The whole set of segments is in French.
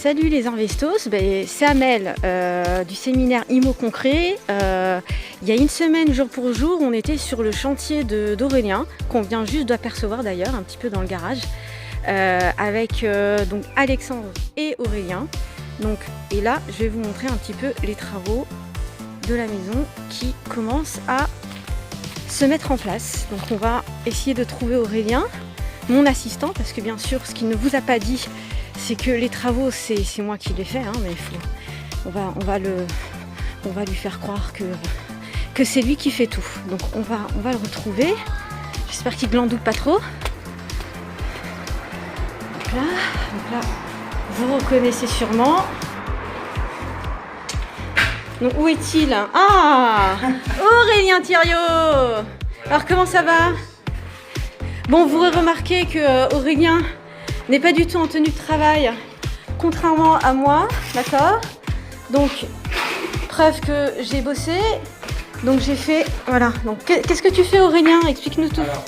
Salut les investos, c'est Amel du séminaire IMO Concret. Il y a une semaine, jour pour jour, on était sur le chantier d'Aurélien, qu'on vient juste d'apercevoir d'ailleurs, un petit peu dans le garage, avec donc Alexandre et Aurélien. Donc, et là, je vais vous montrer un petit peu les travaux de la maison qui commencent à se mettre en place. Donc on va essayer de trouver Aurélien, mon assistant, parce que bien sûr, ce qu'il ne vous a pas dit, c'est que les travaux, c'est moi qui les fais, hein, mais on va lui faire croire que c'est lui qui fait tout. Donc on va le retrouver. J'espère qu'il glandouille pas trop. Donc là, vous reconnaissez sûrement. Donc où est-il? Ah, Aurélien Thiriot. Alors comment ça va? Bon, vous remarquez que Aurélien n'est pas du tout en tenue de travail, contrairement à moi, d'accord? Donc, preuve que j'ai bossé, donc j'ai fait, voilà. Donc, qu'est-ce que tu fais Aurélien? Explique-nous tout. Alors,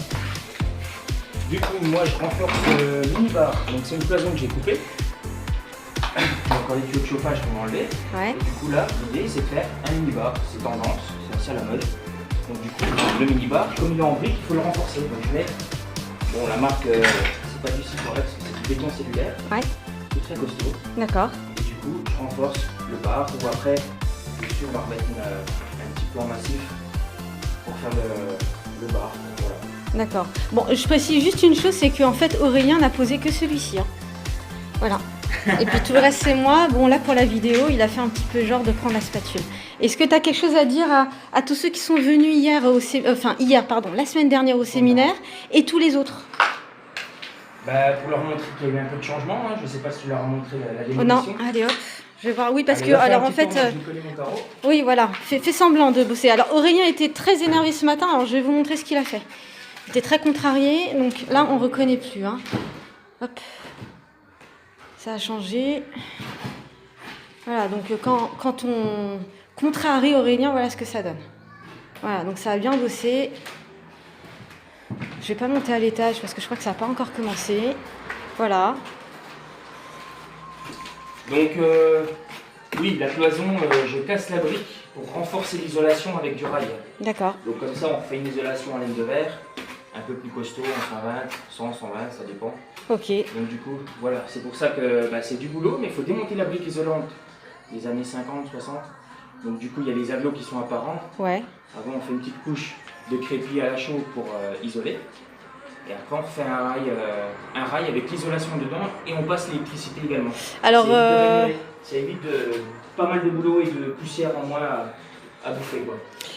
du coup, moi je renforce le mini-bar, donc c'est une cloison que j'ai coupée. Donc, quand les tuyaux de chauffage qu'on va enlever. Ouais. Et du coup, là, l'idée c'est de faire un mini-bar, c'est tendance, c'est assez à la mode. Donc, du coup, le mini-bar, comme il est en brique, il faut le renforcer. Donc, je mets, bon, la marque, c'est pas du Citrorex, c'est du béton cellulaire. Ouais. C'est très costaud. D'accord. Et du coup, je renforce le bar. Ou après, bien sûr, on va remettre un petit plan massif pour faire le bar. Voilà. D'accord. Bon, je précise juste une chose, c'est qu'en fait Aurélien n'a posé que celui-ci. Hein. Voilà. Et puis tout le reste c'est moi. Bon là pour la vidéo, il a fait un petit peu genre de prendre la spatule. Est-ce que tu as quelque chose à dire à tous ceux qui sont venus hier la semaine dernière au séminaire et tous les autres? Bah, pour leur montrer qu'il y a eu un peu de changement, hein. Je ne sais pas si tu leur as montré la Oh démolition. non, allez hop. Je vais voir. Oui parce Allez, que là, alors un en petit fait tour, moi, je connais mon tarot. oui voilà, fais semblant de bosser. Alors Aurélien était très énervé ce matin, alors je vais vous montrer ce qu'il a fait. Il était très contrarié, donc là on reconnaît plus. Hein. Hop. Ça a changé. Voilà, donc quand on contrarie Aurélien, voilà ce que ça donne. Voilà, donc ça a bien bossé. Je vais pas monter à l'étage parce que je crois que ça n'a pas encore commencé. Voilà. Donc, oui, la cloison, je casse la brique pour renforcer l'isolation avec du rail. D'accord. Donc comme ça, on fait une isolation en laine de verre, un peu plus costaud, en 120, 100, 120, ça dépend. Ok. Donc du coup, voilà, c'est pour ça que c'est du boulot, mais il faut démonter la brique isolante des années 50, 60. Donc du coup, il y a les agglos qui sont apparents. Ouais. Avant, on fait une petite couche de crépi à la chaux pour isoler. Et après, on refait un rail avec l'isolation dedans et on passe l'électricité également. Alors, ça évite pas mal de boulot et de poussière en moins à bouffer, quoi.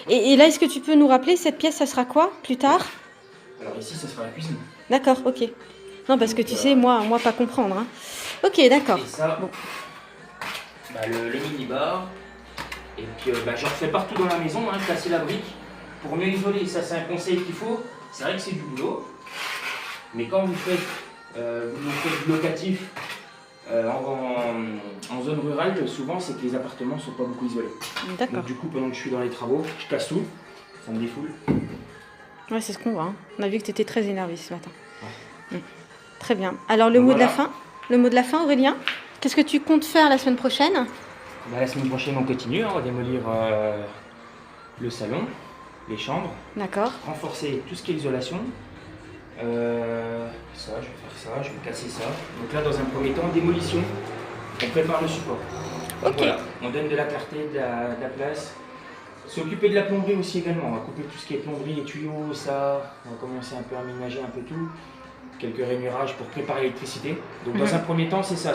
Et là, est-ce que tu peux nous rappeler cette pièce, ça sera quoi plus tard? Alors ici, ça sera la cuisine. D'accord, ok. Non, parce que tu sais, moi pas comprendre. Hein. Ok, d'accord. Et ça, bon. Le mini-bar. Et puis, je refais partout dans la maison, hein, casser la brique pour mieux isoler. Ça, c'est un conseil qu'il faut. C'est vrai que c'est du boulot. Mais quand vous faites du locatif en zone rurale, souvent c'est que les appartements ne sont pas beaucoup isolés. D'accord. Donc du coup, pendant que je suis dans les travaux, je casse tout, ça me défoule. Ouais, c'est ce qu'on voit. Hein. On a vu que tu étais très énervé ce matin. Ouais. Très bien. Alors le mot de la fin. Le mot de la fin, Aurélien. Qu'est-ce que tu comptes faire la semaine prochaine? La semaine prochaine, on continue. On va démolir le salon, les chambres. D'accord. Renforcer tout ce qui est isolation. Ça, je vais faire ça, je vais casser ça. Donc là, dans un premier temps, démolition. On prépare le support. Donc, ok. Voilà, on donne de la clarté, de la place. S'occuper de la plomberie aussi également. On va couper tout ce qui est plomberie et tuyaux, ça. On va commencer un peu à aménager un peu tout. Quelques rémurages pour préparer l'électricité. Donc dans un premier temps, c'est ça.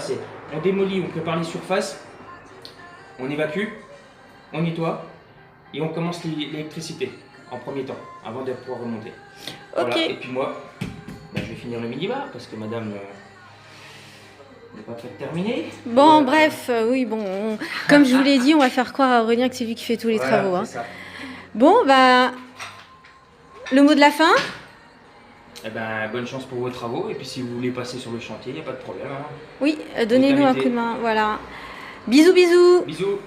On démolit, on prépare les surfaces, on évacue, on nettoie et on commence l'électricité en premier temps, avant de pouvoir remonter. Ok. Voilà. Et puis moi, je vais finir le mini-bar parce que madame n'est pas prête de terminer. Bon, bref, oui, bon. Comme je vous l'ai dit, on va faire croire à Aurélien que c'est lui qui fait tous les Voilà, travaux. Hein. ça. Bon, le mot de la fin? Bonne chance pour vos travaux. Et puis si vous voulez passer sur le chantier, il n'y a pas de problème. Hein. Oui, donnez-nous un coup de main. Voilà. Bisous, bisous. Bisous.